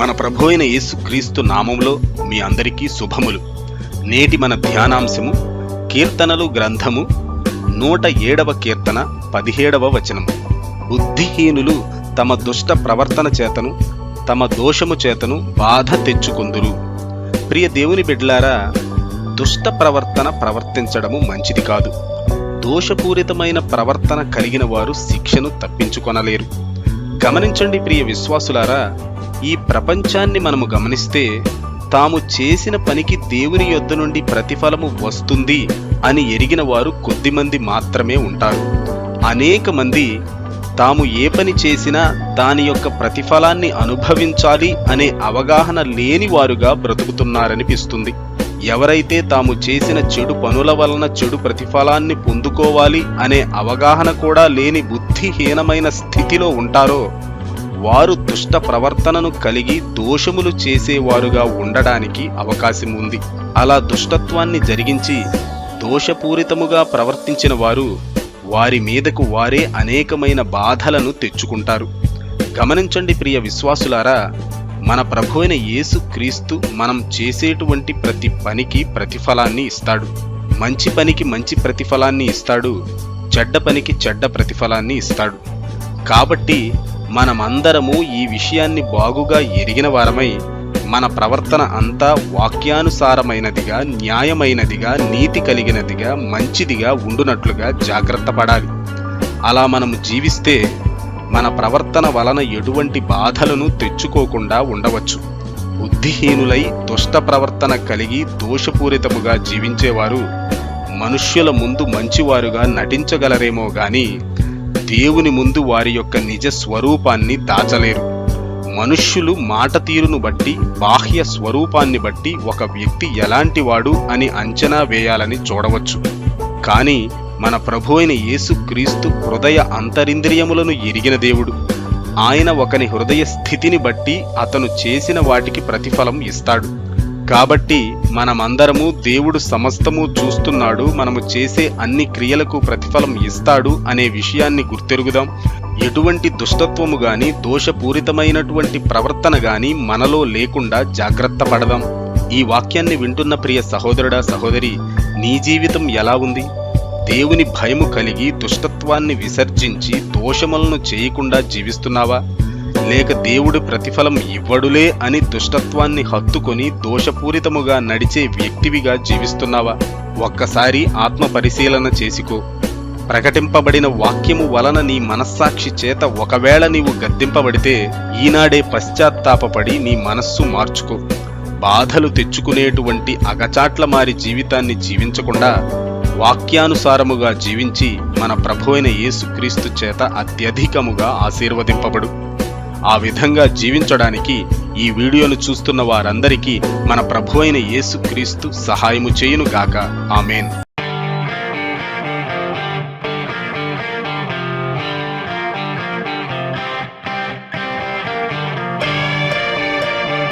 మన ప్రభు అయిన యేసుక్రీస్తు నామంలో మీ అందరికీ శుభములు. నేటి మన ధ్యానాంశము కీర్తనలు గ్రంథము 107వ కీర్తన 17వ వచనము. బుద్ధిహీనులు తమ దుష్ట ప్రవర్తన చేతను తమ దోషము చేతను బాధ తెచ్చుకొందురు. ప్రియ దేవుని బిడ్డలారా, దుష్ట ప్రవర్తన ప్రవర్తించడము మంచిది కాదు. దోషపూరితమైన ప్రవర్తన కలిగిన వారు శిక్షను తప్పించుకొనలేరు. గమనించండి ప్రియ విశ్వాసులారా, ఈ ప్రపంచాన్ని మనము గమనిస్తే తాము చేసిన పనికి దేవుని యొద్ద నుండి ప్రతిఫలము వస్తుంది అని ఎరిగిన వారు కొద్దిమంది మాత్రమే ఉంటారు. అనేక మంది తాము ఏ పని చేసినా దాని యొక్క ప్రతిఫలాన్ని అనుభవించాలి అనే అవగాహన లేని వారుగా బ్రతుకుతున్నారనిపిస్తుంది. ఎవరైతే తాము చేసిన చెడు పనుల వలన చెడు ప్రతిఫలాన్ని పొందుకోవాలి అనే అవగాహన కూడా లేని బుద్ధిహీనమైన స్థితిలో ఉంటారో వారు దుష్ట ప్రవర్తనను కలిగి దోషములు చేసేవారుగా ఉండడానికి అవకాశం ఉంది. అలా దుష్టత్వాన్ని జరిగించి దోషపూరితముగా ప్రవర్తించిన వారు వారి మీదకు వారే అనేకమైన బాధలను తెచ్చుకుంటారు. గమనించండి ప్రియ విశ్వాసులారా, మన ప్రభువైన యేసుక్రీస్తు మనం చేసేటువంటి ప్రతి పనికి ప్రతిఫలాన్ని ఇస్తాడు. మంచి పనికి మంచి ప్రతిఫలాన్ని ఇస్తాడు, చెడ్డ పనికి చెడ్డ ప్రతిఫలాన్ని ఇస్తాడు. కాబట్టి మనమందరము ఈ విషయాన్ని బాగుగా ఎరిగిన వారమై మన ప్రవర్తన అంతా వాక్యానుసారమైనదిగా, న్యాయమైనదిగా, నీతి కలిగినదిగా, మంచిదిగా ఉండునట్లుగా జాగ్రత్త పడాలి. అలా మనము జీవిస్తే మన ప్రవర్తన వలన ఎటువంటి బాధలను తెచ్చుకోకుండా ఉండవచ్చు. బుద్ధిహీనులై దుష్ట ప్రవర్తన కలిగి దోషపూరితముగా జీవించేవారు మనుష్యుల ముందు మంచివారుగా నటించగలరేమో గాని దేవుని ముందు వారి యొక్క నిజ స్వరూపాన్ని దాచలేరు. మనుష్యులు మాట తీరును బట్టి, బాహ్య స్వరూపాన్ని బట్టి ఒక వ్యక్తి ఎలాంటివాడు అని అంచనా వేయాలని చూడవచ్చు. కానీ మన ప్రభువైన యేసుక్రీస్తు హృదయ అంతరింద్రియములను ఎరిగిన దేవుడు. ఆయన ఒకని హృదయ స్థితిని బట్టి అతను చేసిన వాటికి ప్రతిఫలం ఇస్తాడు. కాబట్టి మనమందరము దేవుడు సమస్తము చూస్తున్నాడు, మనము చేసే అన్ని క్రియలకు ప్రతిఫలం ఇస్తాడు అనే విషయాన్ని గుర్తెరుగుదాం. ఎటువంటి దుష్టత్వము గాని, దోషపూరితమైనటువంటి ప్రవర్తన గాని మనలో లేకుండా జాగ్రత్త పడదాం. ఈ వాక్యాన్ని వింటున్న ప్రియ సహోదరుడా, సహోదరి, నీ జీవితం ఎలా ఉంది? దేవుని భయము కలిగి దుష్టత్వాన్ని విసర్జించి దోషములను చేయకుండా జీవిస్తున్నావా? లేక దేవుడు ప్రతిఫలం ఇవ్వడులే అని దుష్టత్వాన్ని హత్తుకొని దోషపూరితముగా నడిచే వ్యక్తివిగా జీవిస్తున్నావా? ఒక్కసారి ఆత్మ పరిశీలన చేసుకో. ప్రకటింపబడిన వాక్యము వలన నీ మనస్సాక్షి చేత ఒకవేళ నీవు గద్దింపబడితే ఈనాడే పశ్చాత్తాపపడి నీ మనస్సు మార్చుకో. బాధలు తెచ్చుకునేటువంటి అగచాట్ల మారి జీవితాన్ని జీవించకుండా వాక్యానుసారముగా జీవించి మన ప్రభువైన యేసుక్రీస్తు చేత అత్యధికముగా ఆశీర్వదింపబడు. ఆ విధంగా జీవించడానికి ఈ వీడియోను చూస్తున్న వారందరికీ మన ప్రభువైన యేసుక్రీస్తు సహాయము చేయునుగాక. ఆమేన్.